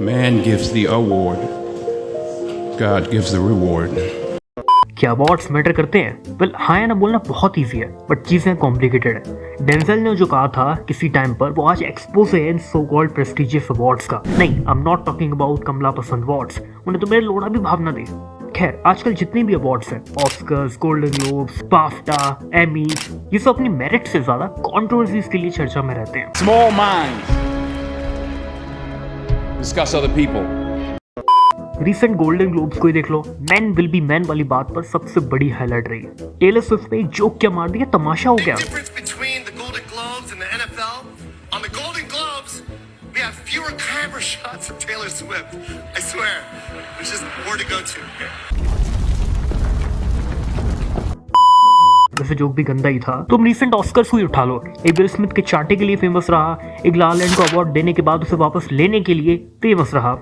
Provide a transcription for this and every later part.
Man gives the award, God gives the reward. क्या awards matter करते हैं? Well हाँ या ना बोलना बहुत ईजी है, बट चीज़ें कॉम्प्लिकेटेड है। डेंजल ने जो कहा था किसी टाइम पर, वो आज एक्सपोज है in so called prestigious awards का। नहीं, I am not talking about Kamla Pasand awards, उन्हें तो मेरे लोड़ा भी भावना दे। खैर, आजकल जितने भी अवार्ड्स हैं, Oscars, Golden Globes, BAFTA, Emmy, ये सब अपनी मेरिट से ज्यादा कंट्रोवर्सीज के लिए चर्चा में रहते हैं। Small minds discuss other people. Recent Golden Globes को ही देख लो, मैन विल बी मैन वाली बात पर सबसे बड़ी हाईलाइट रही है। टेलर स्विफ्ट ने एक जोक क्या मार दिया, तमाशा हो गया। difference between the Golden Globes and the NFL? On the Golden Globes, we have fewer camera shots of Taylor Swift. I swear. There's just more to go to. वैसे joke भी गंदा ही था। तुम रिसेंट ऑस्कर्स ही उठा लो, एक will Smith के चाटे के लिए फेमस रहा, एक ला ला लैंड को अवार्ड देने के बाद उसे वापस लेने के लिए फेमस रहा।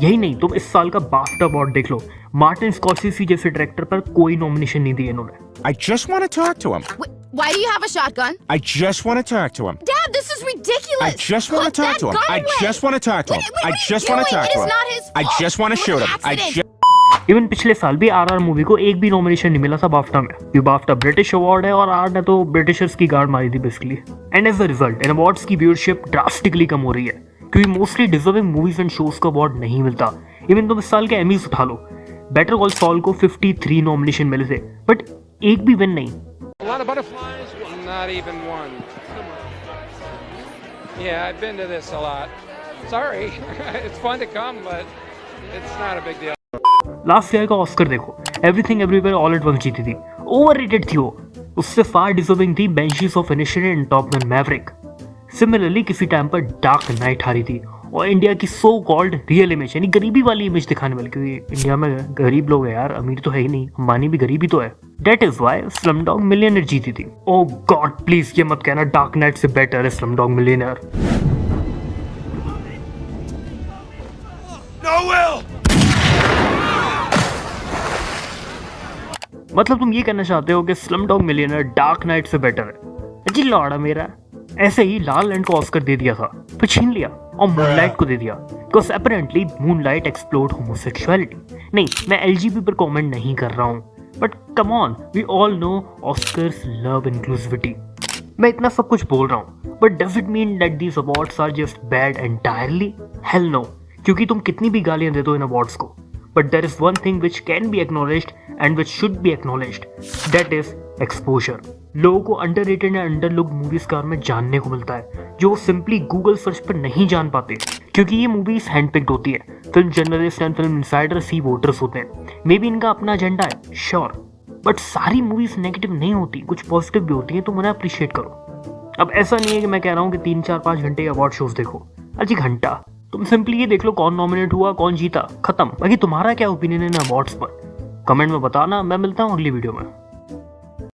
यही नहीं, तुम इस साल का बाफ्टा अवार्ड देख लो, मार्टिन स्कॉर्सेज़ी जैसे डायरेक्टर पर कोई नॉमिनेशन नहीं दी इन्होंने। I just want to talk to him. Why do you have a shotgun? I just want to talk to him. Dad, this is ridiculous. I just want to talk to him. I just want to talk to him. I just want to talk to him. I just want to shoot him. I just even पिछले साल भी RR movie को एक भी nomination नहीं मिला था BAFTA में। ये बाफ्टा ब्रिटिश अवार्ड है और आर ने तो ब्रिटिशर्स की गार्ड मारी थी basically. And as a result in awards की व्यूअरशिप ड्रास्टिकली कम हो रही है, क्योंकि mostly deserving movies and shows को अवार्ड नहीं मिलता। इवन तुम इस साल के एमीज उठा लो, बेटर कॉल सॉल को 53 नॉमिनेशन मिले थे, बट एक भी विन नहीं। A lot of butterflies? Not even one. Yeah, I've been to this a lot. Sorry. It's fun to come, but it's not a big deal. Last year का Oscar देखो, Everything Everywhere All at Once जीती थी, overrated थी वो। उससे far deserving थी Banshees of Inisherin and Top Gun Maverick. Similarly किसी time पर डार्क नाइट हारी थी, और इंडिया की सो कॉल्ड रियल इमेज यानी गरीबी वाली इमेज दिखाने वाली, क्योंकि इंडिया में गरीब लोग हैं यार, अमीर तो है ही नहीं, अंबानी भी गरीबी तो है। That is why Slumdog millionaire जीती थी। ओह गॉड प्लीज ये मत कहना डार्क नाइट से बेटर है स्लमडॉग मिलियनेयर। मतलब तुम ये कहना चाहते हो कि स्लमडॉग मिलियनेयर डार्क नाइट से बेटर है? जी लौड़ा मेरा, ऐसे ही ला ला लैंड को ऑस्कर दे दिया था, फिर छीन लिया और मूनलाइट को दे दिया, because apparently Moonlight explored homosexuality. नहीं, मैं एलजीबी पर कमेंट नहीं कर रहा हूँ, but come on, we all know Oscars love inclusivity. मैं इतना सब कुछ बोल रहा हूँ, but does it mean that these awards are just bad entirely? Hell no, क्योंकि तुम कितनी भी गालियां दे दो इन अवार्ड्स को, but there is one thing which can be acknowledged and which should be acknowledged, that is exposure. लोगों को अंडररेटेड या अंडरलुक्ड मूवीज के बारे में जानने को मिलता है, जो वो सिंपली गूगल सर्च पर नहीं जान पाते, क्योंकि ये मूवीज हैंडपिक्ड होती है। Film journalist and film Insiders he voters होते हैं। मे बी इनका अपना एजेंडा है, श्योर, बट सारी मूवीज नेगेटिव नहीं होती, कुछ पॉजिटिव भी होती है, तो उन्हें अप्रिशिएट करो। अब ऐसा नहीं है कि मैं कह रहा हूँ कि 3-4-5 घंटे अवार्ड शोज देखो, अजी घंटा तुम सिंपली ये देख लो कौन नॉमिनेट हुआ, कौन जीता, खत्म। बाकी तुम्हारा क्या ओपिनियन है इन अवार्ड्स पर, कमेंट में बताना। मैं मिलता हूँ अगली वीडियो में।